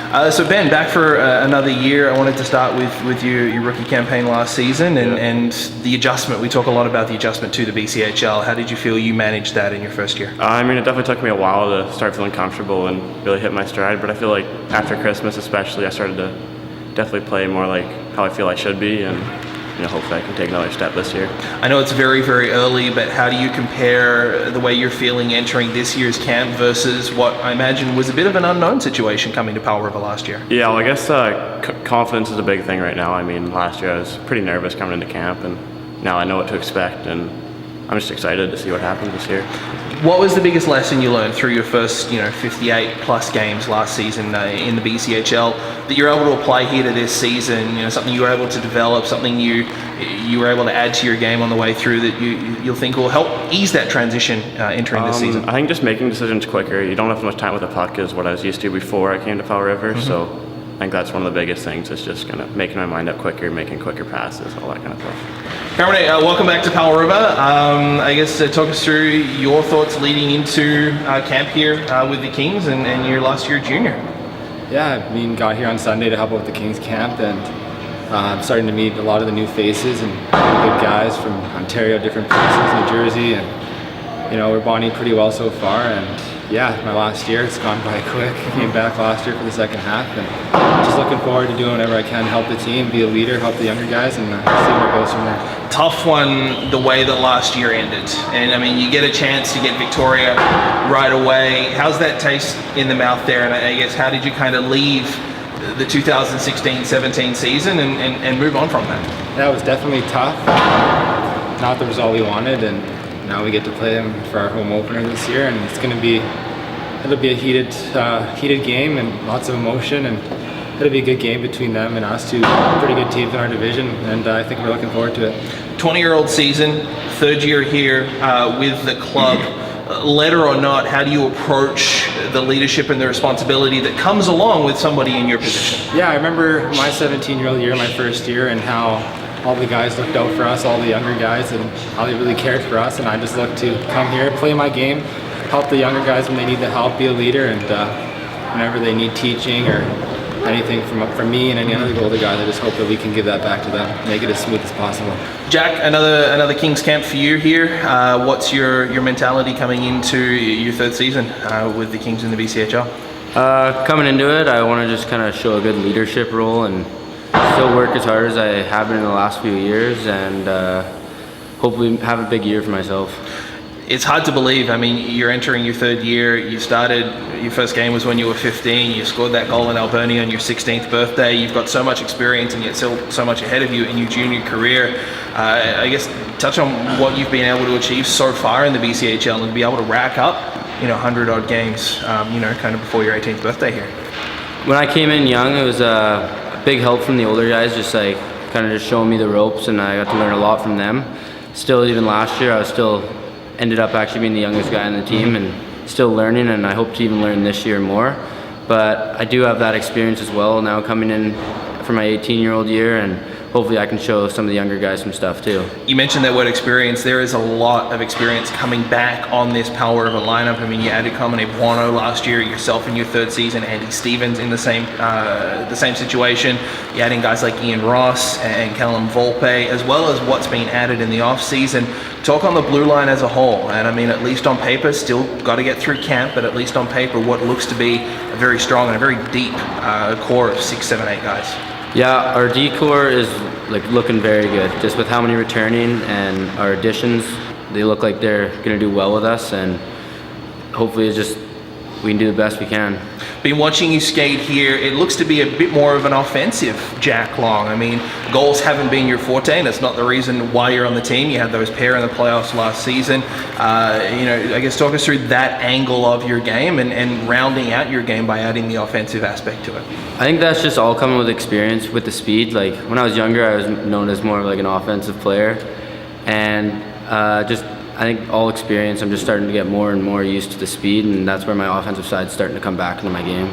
So Ben, back for another year. I wanted to start with your rookie campaign last season and the adjustment. We talk a lot about the adjustment to the BCHL. How did you feel you managed that in your first year? I mean, it definitely took me a while to start feeling comfortable and really hit my stride, but I feel like after Christmas especially, I started to definitely play more like how I feel I should be, and hopefully I can take another step this year. I know it's very, very early, but how do you compare the way you're feeling entering this year's camp versus what I imagine was a bit of an unknown situation coming to Powell River last year? Yeah, well, I guess confidence is a big thing right now. I mean, last year I was pretty nervous coming into camp, and now I know what to expect, and I'm just excited to see what happens this year. What was the biggest lesson you learned through your first, 58 plus games last season in the BCHL that you're able to apply here to this season? Something you were able to develop, something you were able to add to your game on the way through that you'll think will help ease that transition entering this season? I think just making decisions quicker. You don't have as much time with the puck as what I was used to before I came to Powell River. Mm-hmm. So I think that's one of the biggest things, is just kind of making my mind up quicker, making quicker passes, all that kind of stuff. Carmine, welcome back to Powell River. I guess talk us through your thoughts leading into camp here with the Kings and your last year junior. Yeah, I mean, got here on Sunday to help out with the Kings camp, and I'm starting to meet a lot of the new faces and good guys from Ontario, different places, New Jersey, and we're bonding pretty well so far. And yeah, my last year, it's gone by quick. Came back last year for the second half, and just looking forward to doing whatever I can to help the team, be a leader, help the younger guys, and see where it goes from there. Tough one, the way that last year ended. And I mean, you get a chance to get Victoria right away. How's that taste in the mouth there? And I guess, how did you kind of leave the 2016-17 season and move on from that? That was definitely tough. Not the result we wanted, and now we get to play them for our home opener this year, and it'll be a heated game and lots of emotion, and it'll be a good game between them and us, two pretty good teams in our division, and I think we're looking forward to it. 20-year-old season, third year here with the club. Letter or not, how do you approach the leadership and the responsibility that comes along with somebody in your position? Yeah, I remember my 17-year-old year, my first year, and how all the guys looked out for us, all the younger guys, and how they really cared for us, and I just looked to come here, play my game, help the younger guys when they need the help, be a leader, and whenever they need teaching or anything from me and any other older guys, I just hope that we can give that back to them, make it as smooth as possible. Jack, another Kings camp for you here. What's your mentality coming into your third season with the Kings in the BCHL? Coming into it, I want to just kind of show a good leadership role and still work as hard as I have been in the last few years, and hopefully have a big year for myself. It's hard to believe. I mean, you're entering your third year. You started, your first game was when you were 15. You scored that goal in Alberni on your 16th birthday. You've got so much experience and yet still so much ahead of you in your junior career. I guess touch on what you've been able to achieve so far in the BCHL and be able to rack up, 100-odd games, kind of before your 18th birthday here. When I came in young, it was a big help from the older guys, just just showing me the ropes, and I got to learn a lot from them. Still, even last year, I was ended up actually being the youngest guy on the team and still learning, and I hope to even learn this year more. But I do have that experience as well now coming in for my 18-year-old year, and hopefully I can show some of the younger guys some stuff too. You mentioned that word experience. There is a lot of experience coming back on this Powell River lineup. I mean, you added Carmine Buono last year, yourself in your third season, Andy Stevens in the same situation. You're adding guys like Ian Ross and Callum Volpe, as well as what's been added in the off season. Talk on the blue line as a whole, and I mean, at least on paper, still got to get through camp, but at least on paper, what looks to be a very strong and a very deep core of 6, 7, 8 guys. Yeah, our D core is looking very good. Just with how many returning and our additions, they look like they're going to do well with us, and hopefully we can do the best we can. Been watching you skate here. It looks to be a bit more of an offensive Jack Long. I mean, goals haven't been your forte, and it's not the reason why you're on the team. You had those pair in the playoffs last season. I guess talk us through that angle of your game and rounding out your game by adding the offensive aspect to it. I think that's just all coming with experience, with the speed. Like when I was younger, I was known as more of an offensive player, and I think all experience, I'm just starting to get more and more used to the speed, and that's where my offensive side's starting to come back into my game.